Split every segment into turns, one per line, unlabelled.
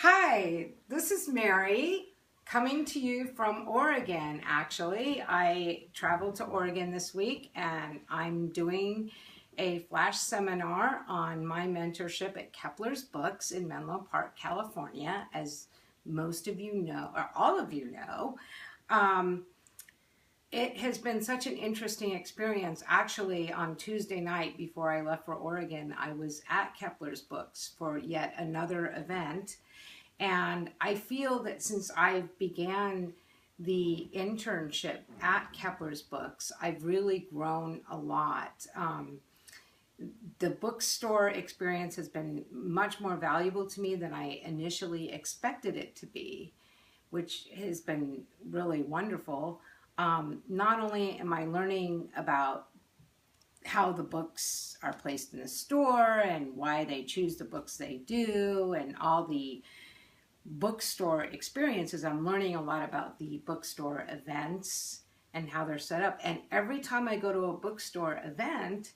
Hi, this is Mary coming to you from Oregon. Actually, I traveled to Oregon this week and I'm doing a flash seminar on my mentorship at Keplers Books in Menlo Park, California. As most of you know, or all of you know, um, it has been such an interesting experience. Actually, on Tuesday night before I left for Oregon, I was at Keplers Books for yet another event. And I feel that since I began the internship at Kepler's Books, I've really grown a lot. The bookstore experience has been much more valuable to me than I initially expected it to be, which has been really wonderful. Not only am I learning about how the books are placed in the store and why they choose the books they do and all the bookstore experiences, I'm learning a lot about the bookstore events and how they're set up. And every time I go to a bookstore event,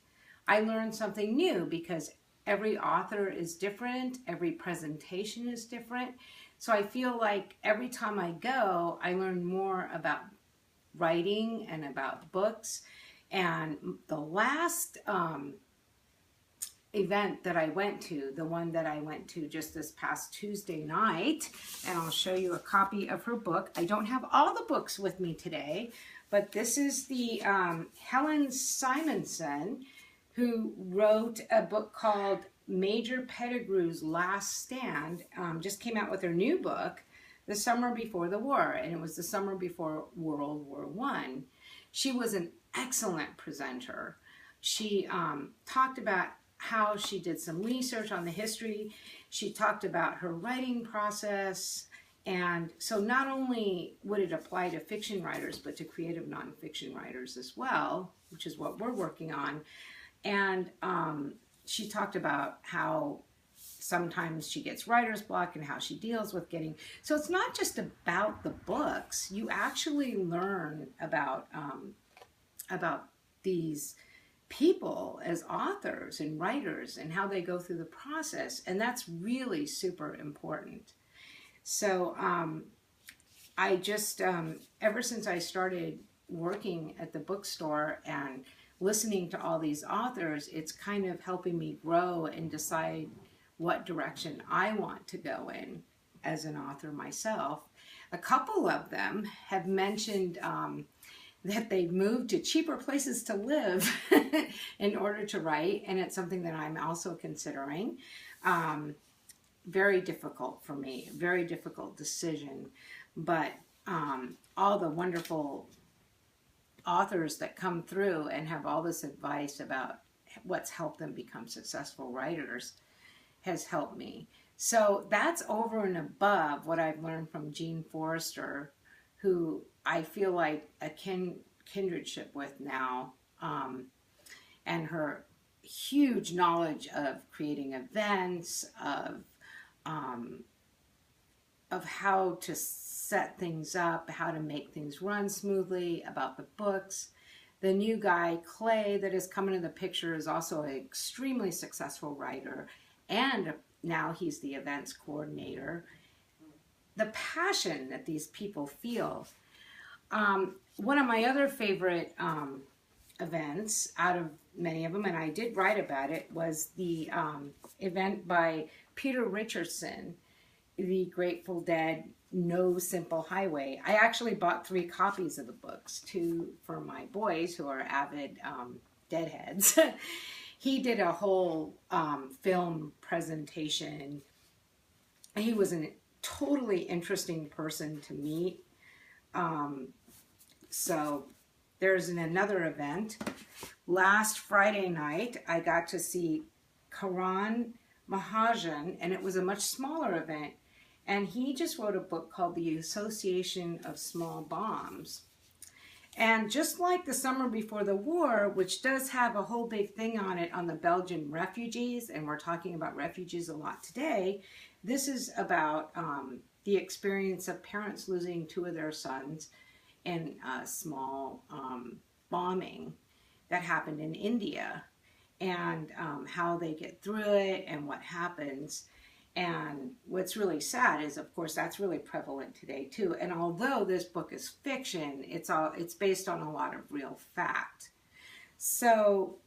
I learn something new because every author is different, every presentation is different. So I feel like every time I go, I learn more about writing and about books. And the last event that I went to, the one that I went to just this past Tuesday night, and I'll show you a copy of her book. I don't have all the books with me today, but this is the Helen Simonson, who wrote a book called Major Pettigrew's Last Stand. Just came out with her new book the summer before the war, and it was the summer before World War I. She was an excellent presenter. She talked about how she did some research on the history. She talked about her writing process. And so not only would it apply to fiction writers, but to creative nonfiction writers as well, which is what we're working on. And she talked about how sometimes she gets writer's block and how she deals with getting, so it's not just about the books. You actually learn about these people as authors and writers and how they go through the process, and that's really super important. So I just ever since I started working at the bookstore and listening to all these authors, it's kind of helping me grow and decide what direction I want to go in as an author myself. A couple of them have mentioned that they've moved to cheaper places to live in order to write, and it's something that I'm also considering. Very difficult for me, very difficult decision, but all the wonderful authors that come through and have all this advice about what's helped them become successful writers has helped me. So that's over and above what I've learned from Jean Forrester, who I feel like a kindredship with now, and her huge knowledge of creating events, of how to set things up, how to make things run smoothly, about the books. The new guy, Clay, that is coming in the picture is also an extremely successful writer, and now he's the events coordinator. The passion that these people feel. One of my other favorite events out of many of them, and I did write about it, was the event by Peter Richardson, The Grateful Dead, No Simple Highway. I actually bought 3 copies of the books, 2 for my boys who are avid Deadheads. He did a whole film presentation. He was a totally interesting person to meet. So there's another event. Last Friday night, I got to see Karan Mahajan, and it was a much smaller event. And he just wrote a book called The Association of Small Bombs. And just like the summer before the war, which does have a whole big thing on it on the Belgian refugees, and we're talking about refugees a lot today, this is about the experience of parents losing 2 of their sons in a small bombing that happened in India, and how they get through it and what happens. And what's really sad is, of course, that's really prevalent today too. And although this book is fiction, it's based on a lot of real fact. So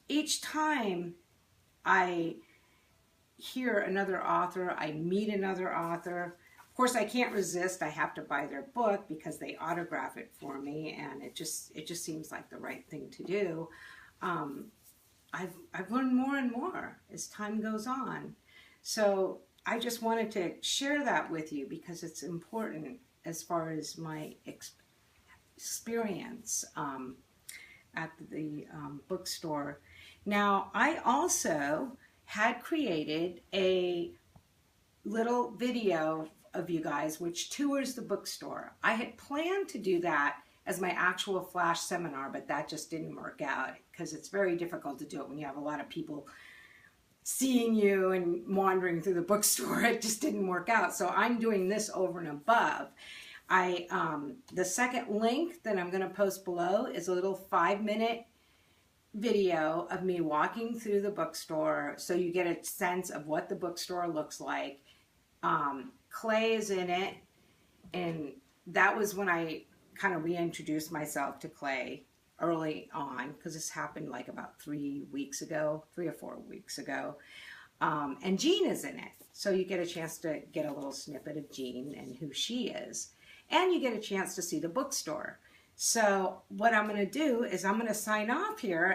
each time I hear another author, I meet another author. Of course, I can't resist. I have to buy their book because they autograph it for me, and it just seems like the right thing to do. I've learned more and more as time goes on. So I just wanted to share that with you because it's important as far as my experience at the bookstore. Now, I also had created a little video of you guys which tours the bookstore. I had planned to do that as my actual flash seminar, but that just didn't work out because it's very difficult to do it when you have a lot of people seeing you and wandering through the bookstore. It just didn't work out. So I'm doing this over and above. The second link that I'm going to post below is a little 5-minute video of me walking through the bookstore so you get a sense of what the bookstore looks like. Clay is in it, and that was when I kind of reintroduced myself to Clay early on, because this happened like about 3 or 4 weeks ago. And Jean is in it, so you get a chance to get a little snippet of Jean and who she is, and you get a chance to see the bookstore. So what I'm going to do is I'm going to sign off here,